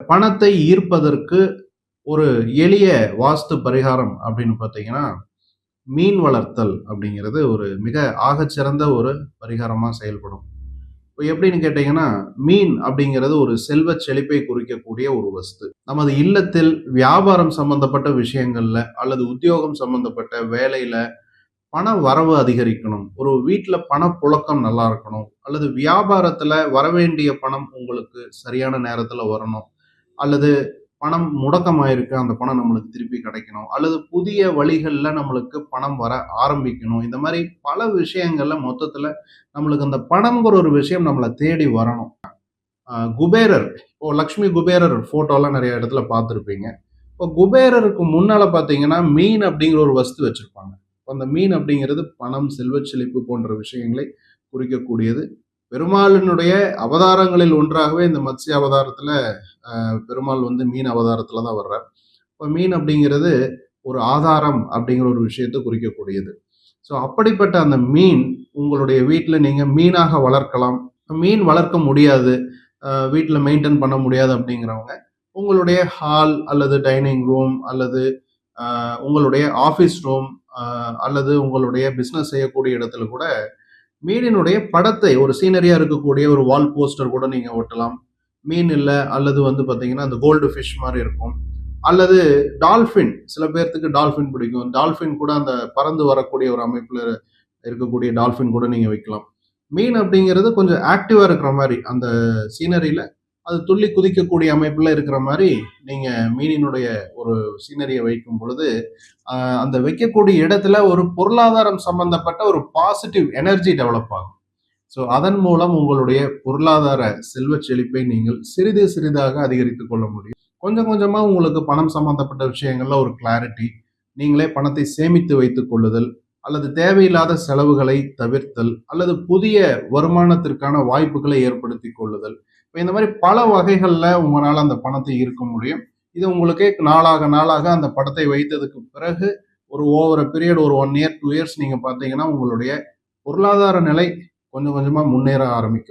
பணத்தை ஈர்ப்பதற்கு ஒரு எளிய வாஸ்து பரிகாரம் அப்படின்னு பார்த்தீங்கன்னா, மீன் வளர்த்தல் அப்படிங்கிறது ஒரு மிக ஆகச்சிறந்த ஒரு பரிகாரமா செயல்படும். இப்ப எப்படின்னு கேட்டீங்கன்னா, மீன் அப்படிங்கிறது ஒரு செல்வச் செழிப்பை குறிக்கக்கூடிய ஒரு வஸ்து. நமது இல்லத்தில் வியாபாரம் சம்பந்தப்பட்ட விஷயங்கள்ல அல்லது உத்தியோகம் சம்பந்தப்பட்ட வேலையில பண வரவு அதிகரிக்கணும். ஒரு வீட்ல பணப்புழக்கம் நல்லா இருக்கணும். அல்லது வியாபாரத்துல வரவேண்டிய பணம் உங்களுக்கு சரியான நேரத்துல வரணும். அல்லது பணம் முடக்கமாயிருக்கு. அந்த பணம் நம்மளுக்கு திருப்பி கிடைக்கணும். அல்லது புதிய வழிகள்ல நம்மளுக்கு பணம் வர ஆரம்பிக்கணும். இந்த மாரி பல விஷயங்கள்ல மொத்தத்துல நம்மளுக்கு அந்த பணம்ங்கிற ஒரு விஷயம் நம்மள தேடி வரணும். குபேரர் இப்போ லக்ஷ்மி குபேரர் ஃபோட்டோலாம் நெறைய இடத்துல பார்த்திருப்பீங்க. இப்போ குபேரருக்கு முன்னால பார்த்தீங்கன்னா, மீன் அப்படிங்கிற ஒரு வஸ்து வச்சிருப்பாங்க. அந்த மீன் அப்படிங்கிறது பணம், செல்வச் செழிப்பு போன்ற விஷயங்களை குறிக்கக்கூடியது. பெருமாளினுடைய அவதாரங்களில் ஒன்றாகவே இந்த மத்ஸ்ய அவதாரத்துல பெருமாள் வந்து மீன் அவதாரத்துல தான் வர்றார். இப்ப மீன் அப்படிங்கிறது ஒரு ஆதாரம் அப்படிங்கிற ஒரு விஷயத்தை குறிக்கக்கூடியது. ஸோ அப்படிப்பட்ட அந்த மீன் உங்களுடைய வீட்ல நீங்க மீனாக வளர்க்கலாம். மீன் வளர்க்க முடியாது. வீட்ல மெயின்டெயின் பண்ண முடியாது அப்படிங்கிறவங்க, உங்களுடைய ஹால் அல்லது டைனிங் ரூம் அல்லது உங்களுடைய ஆஃபீஸ் ரூம் அல்லது உங்களுடைய பிசினஸ் செய்யக்கூடிய இடத்துல கூட மீனினுடைய படத்தை ஒரு சீனரியா இருக்கக்கூடிய ஒரு வால் போஸ்டர் கூட நீங்க ஒட்டலாம். மீன் இல்ல அல்லது வந்து பார்த்தீங்கன்னா, அந்த கோல்டு ஃபிஷ் மாரி இருக்கும். அல்லது டால்ஃபின் சில பேர்த்துக்கு டால்ஃபின் பிடிக்கும். டால்ஃபின் கூட அந்த பறந்து வரக்கூடிய ஒரு அமைப்புல இருக்கக்கூடிய டால்ஃபின் கூட நீங்க வைக்கலாம். மீன் அப்படிங்கிறது கொஞ்சம் ஆக்டிவா இருக்கிற மாரி, அந்த சீனரியில அது துள்ளி குதிக்கக்கூடிய அமைப்புல இருக்கிற மாரி, நீங்க மீனினுடைய ஒரு சீனரிய வைக்கும் பொழுது, அந்த வைக்கக்கூடிய இடத்துல ஒரு பொருளாதாரம் சம்பந்தப்பட்ட ஒரு பாசிட்டிவ் எனர்ஜி டெவலப் ஆகும். ஸோ அதன் மூலம் உங்களுடைய பொருளாதார செல்வச் செழிப்பை நீங்கள் சிறிது சிறிதாக அதிகரித்துக் கொள்ள முடியும். கொஞ்சம் கொஞ்சமா உங்களுக்கு பணம் சம்பந்தப்பட்ட விஷயங்கள்ல ஒரு கிளாரிட்டி, நீங்களே பணத்தை சேமித்து வைத்துக் கொள்ளுதல், அல்லது தேவையில்லாத செலவுகளை தவிர்த்தல், அல்லது புதிய வருமானத்திற்கான வாய்ப்புகளை ஏற்படுத்திக் கொள்ளுதல். இப்ப இந்த மாதிரி பல வகைகள்ல உங்களால அந்த பணத்தை ஈர்க்க முடியும். இது உங்களுக்கே நாளாக நாளாக அந்த படத்தை வைத்ததுக்கு பிறகு ஒரு ஓவர் அ பீரியட் ஒரு 1 இயர், 2 இயர்ஸ் நீங்க பார்த்தீங்கன்னா, உங்களுடைய பொருளாதார நிலை கொஞ்சம் கொஞ்சமா முன்னேற ஆரம்பிக்கும்.